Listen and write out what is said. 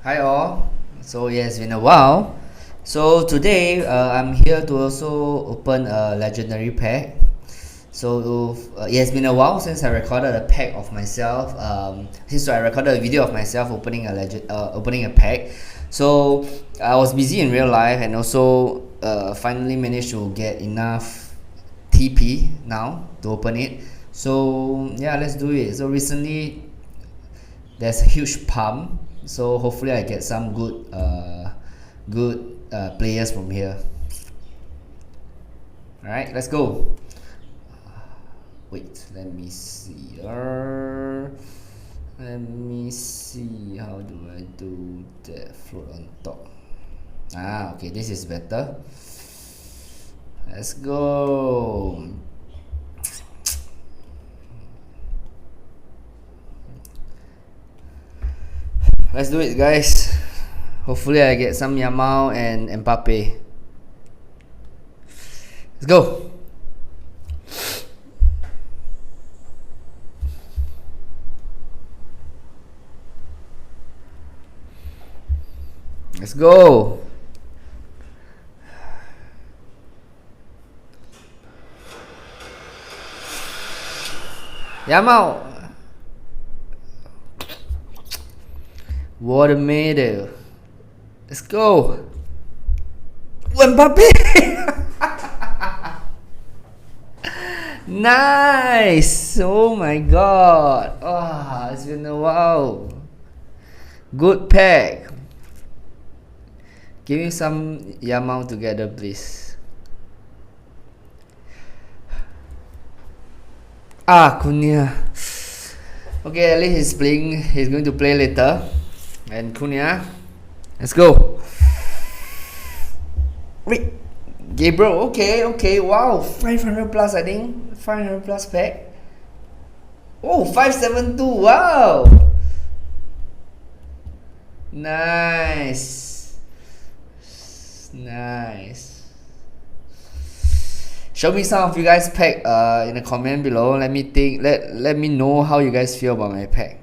Hi all. So yeah, it's been a while. So today I'm here to also open a legendary pack. So it has been a while since I recorded a pack of myself. Since I recorded a video of myself opening a pack. So I was busy in real life and also finally managed to get enough TP now to open it. So yeah, let's do it. So recently there's a huge pump, so hopefully I get some good players from here. All right, let's go. Wait, let me see. Let me see. How do I do that? Float on top. Okay, this is better. Let's go. Let's do it, guys. Hopefully I get some Yamal and Mbappe. Let's go. Let's go. Yamal. What a medal. Let's go. Mbappe. Nice. Oh my god. It's been a while. Good pack. Give me some Yamal together, please. Cunha. Okay, at least he's going to play later. And Cunha. Let's go. Wait. Gabriel, okay, wow, 500 plus, I think. 500 plus pack. Oh, 572, wow. Nice. Show me some of you guys pack in the comment below. Let me know how you guys feel about my pack.